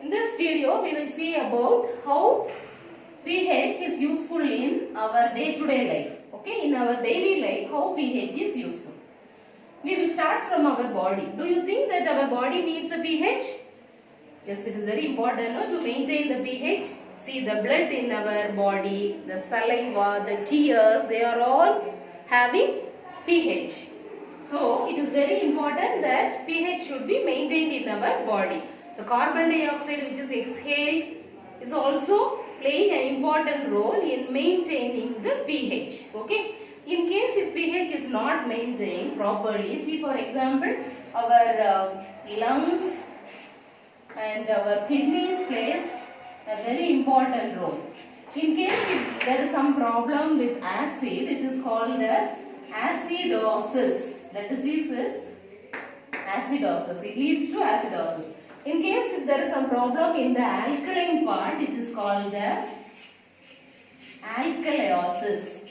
In this video, we will see about how pH is useful in our day-to-day life. Okay, in our daily life, how pH is useful. We will start from our body. Do you think that our body needs a pH? Yes, it is very important to maintain the pH. See, the blood in our body, the saliva, the tears, they are all having pH. So, it is very important that pH should be maintained in our body. The carbon dioxide which is exhaled is also playing an important role in maintaining the pH. Okay. In case if pH is not maintained properly, see for example, our lungs and our kidneys plays a very important role. In case if there is some problem with acid, it is called as acidosis. The disease is acidosis. It leads to acidosis. In case if there is some problem in the alkaline part, it is called as alkalosis.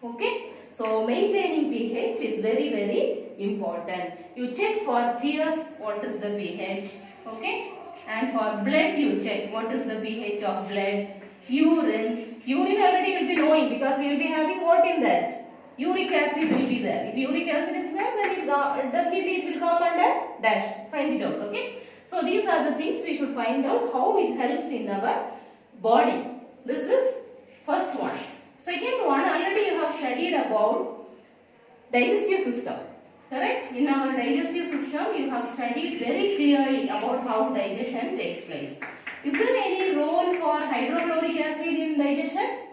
Okay. So maintaining pH is very important. You check for tears what is the pH. Okay. And for blood you check what is the pH of blood. Urine. Urine already you will be knowing because you will be having what in that? Uric acid will be there. If uric acid is there, then definitely it will come under dash. Find it out. Okay. So these are the things we should find out how it helps in our body. This is first one. Second one, already you have studied about digestive system. Correct? In our digestive system, you have studied very clearly about how digestion takes place. Is there any role for hydrochloric acid in digestion?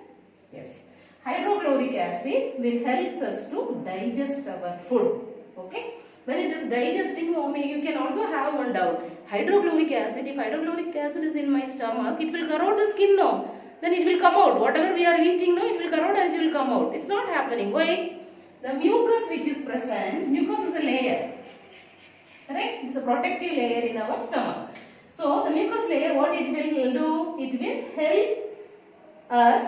Yes. Hydrochloric acid will help us to digest our food. Okay. When it is digesting, you can also have one doubt. Hydrochloric acid, if hydrochloric acid is in my stomach, it will corrode the skin now. Then it will come out. Whatever we are eating now, it will corrode and it will come out. It's not happening. Why? The mucus which is present, mucus is a layer. Correct? It's a protective layer in our stomach. So, the mucus layer, what it will do? It will help our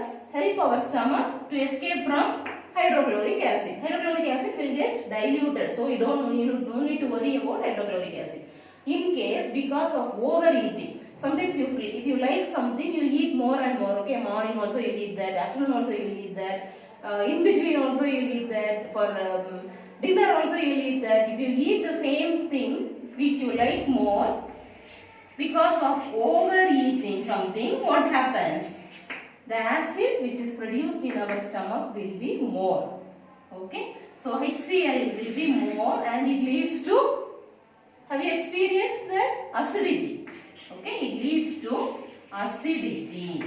stomach to escape from hydrochloric acid. Hydrochloric acid will get diluted. So, you don't need to worry about hydrochloric acid. In case, because of overeating, sometimes if you like something, you eat more and more. Okay, morning also you eat that, afternoon also you eat that, in between also you eat that, for dinner also you eat that. If you eat the same thing which you like more, because of overeating something, what happens? The acid which is produced in our stomach will be more. Okay, so HCl will be more and it leads to, have you experienced the acidity? Okay, it leads to acidity.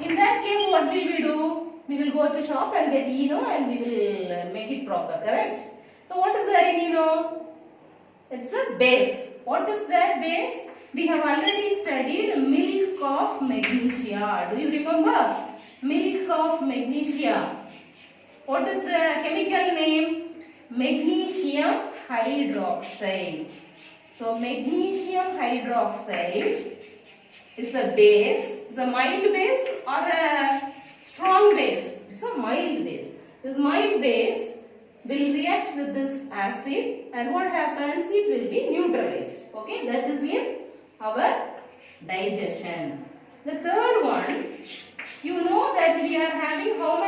In that case, what will we do? We will go to shop and get ENO and we will make it proper, correct? So, what is there in ENO? It's a base. What is that base? We have already studied milk of magnesia. Do you remember? Milk of magnesia. What is the chemical name? Magnesium hydroxide. So, magnesium hydroxide is a base. It's a mild base or a strong base. It's a mild base. This mild base will react with this acid and what happens? It will be neutralized. Okay, that is in our digestion. The third one, you know that we are having how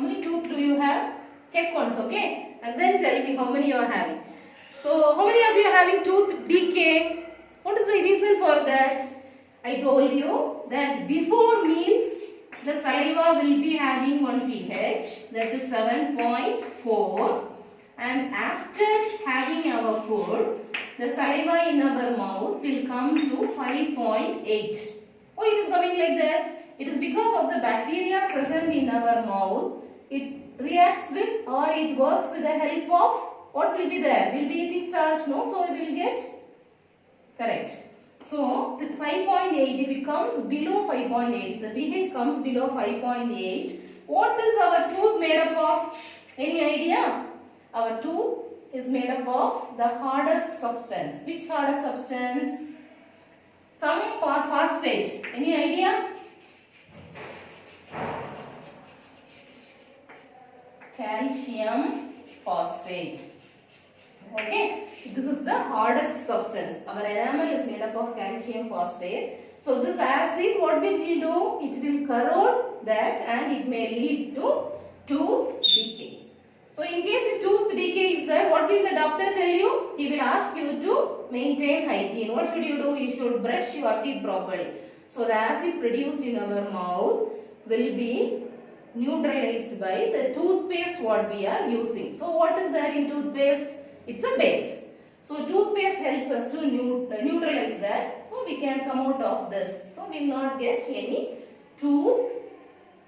many tooth do you have? Check once, okay? And then tell me how many you are having. So, how many of you are having tooth decay? What is the reason for that? I told you that before meals, the saliva will be having one pH, that is 7.4. And after having our food, the saliva in our mouth will come to 5.8. Why it is coming like that? It is because of the bacteria present in our mouth. It reacts with or it works with the help of what will be there? We will be eating starch, no? So we will get correct. So 5.8, if it comes below 5.8, if the pH comes below 5.8, what is our tooth made up of? Any idea? Our tooth is made up of the hardest substance. Which hardest substance? Some phosphate. Any idea? Calcium phosphate. Okay, this is the hardest substance. Our enamel is made up of calcium phosphate. So this acid, what will it do? It will corrode that and it may lead to tooth decay. So in case if tooth decay is there, what will the doctor tell you? He will ask you to maintain hygiene. What should you do? You should brush your teeth properly. So the acid produced in our mouth will be neutralized by the toothpaste what we are using. So what is there in toothpaste? It's a base. So toothpaste helps us to neutralize that. So we can come out of this. So we will not get any tooth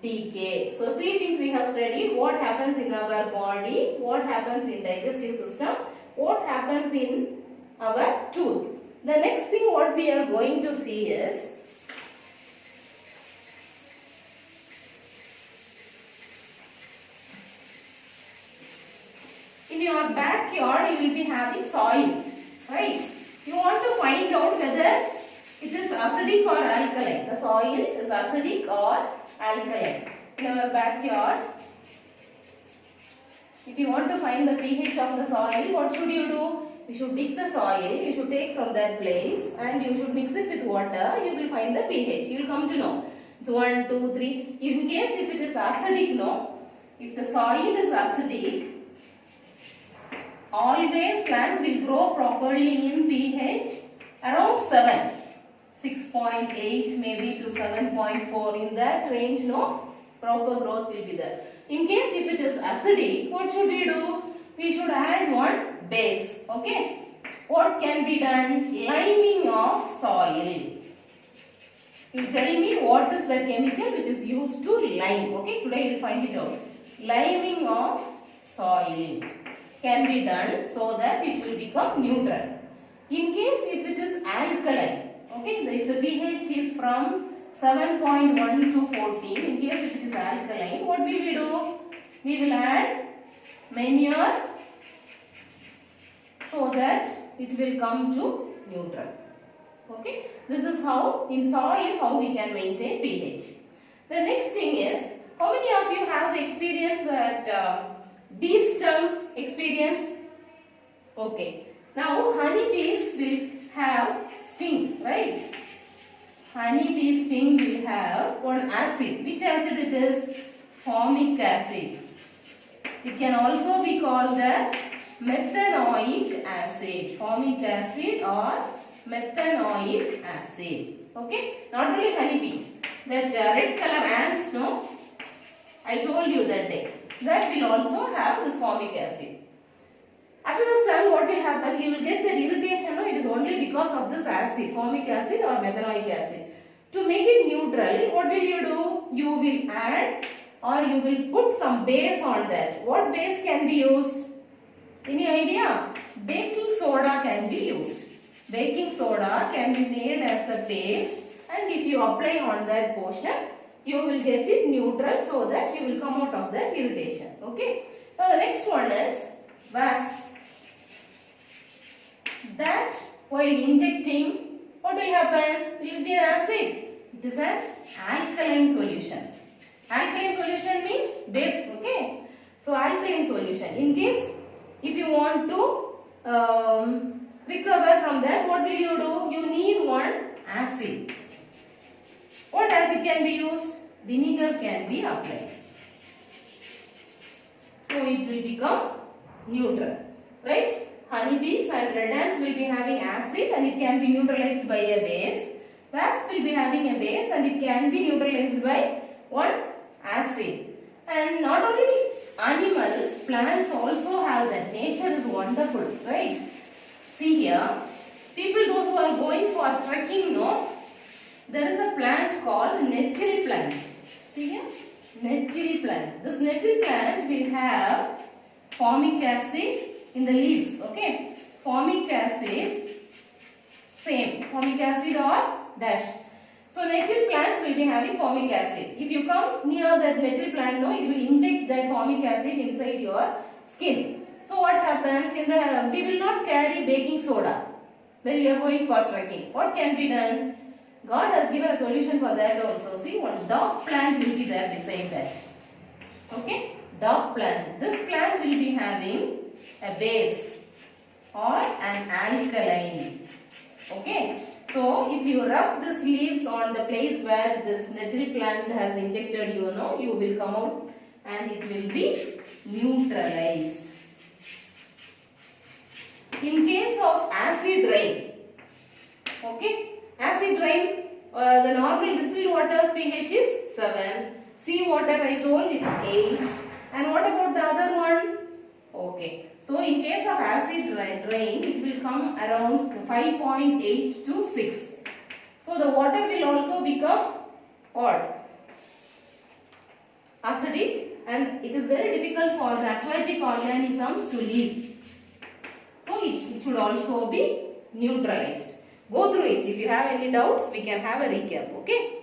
decay. So three things we have studied. What happens in our body, what happens in digestive system, what happens in our tooth. The next thing what we are going to see is in your backyard you will be having soil, right? You want to find out whether it is acidic or alkaline. The soil is acidic or alkaline. In our backyard, if you want to find the pH of the soil, what should you do? You should dig the soil, you should take from that place and you should mix it with water. You will find the pH. You will come to know. It's 1, 2, 3. In case if it is acidic, no. If the soil is acidic, always plants will grow properly in pH around 7. 6.8 maybe to 7.4, in that range, no, proper growth will be there. In case if it is acidic, what should we do? We should add one base. Okay, what can be done? Liming of soil. You tell me what is the chemical which is used to lime. Okay, today you will find it out. Liming of soil can be done so that it will become neutral. In case if it is alkaline, okay, if the pH is from 7.1 to 14, in case if it is alkaline, what will we do? We will add manure so that it will come to neutral. Okay, this is how in soil how we can maintain pH. The next thing is, how many of you have the experience that bee stung experience? Okay, now honeybees will have sting, right? Honeybee sting will have one acid. Which acid it is? Formic acid. It can also be called as methanoic acid. Formic acid or methanoic acid. Okay, not only honeybees. That red color ants, no? I told you that day. That will also have this formic acid. After the stung, what will happen? You will get that irritation. No? It is only because of this acid, formic acid or methanoic acid. To make it neutral, what will you do? You will add or you will put some base on that. What base can be used? Any idea? Baking soda can be used. Baking soda can be made as a paste, and if you apply on that portion, you will get it neutral so that you will come out of that irritation. Okay. So the next one is wasp. That while injecting, what will happen? It will be an acid. It is an alkaline solution. Alkaline solution means base. Okay. So alkaline solution. In case if you want to recover from that, what will you do? You need one acid. What acid can be used? Vinegar can be applied. So it will become neutral. Right? Honeybees and red ants will be having acid and it can be neutralized by a base. Wasp will be having a base and it can be neutralized by one acid. And not only animals, plants also have that. Nature is wonderful, right? See here, people those who are going for trekking, no, there is a plant called nettle plant. See here, nettle plant. This nettle plant will have formic acid in the leaves. Okay, formic acid, same formic acid or dash. So nettle plants will be having formic acid. If you come near that nettle plant, no, it will inject that formic acid inside your skin. So what happens in the, we will not carry baking soda when we are going for trekking. What can be done? God has given a solution for that also. See, one dog plant will be there beside that. Okay, dog plant. This plant will be having a base. or an alkaline. Okay. So if you rub these leaves on the place where this nettle plant has injected, you will come out and it will be neutralized. In case of acid rain, okay, acid rain, the normal distilled water's pH is 7. Sea water I told it's 8. And what about the other one? Okay, so in case of acid rain, it will come around 5.8 to 6. So the water will also become what? Acidic, and it is very difficult for the aquatic organisms to live. So it should also be neutralized. Go through it. If you have any doubts, we can have a recap. Okay.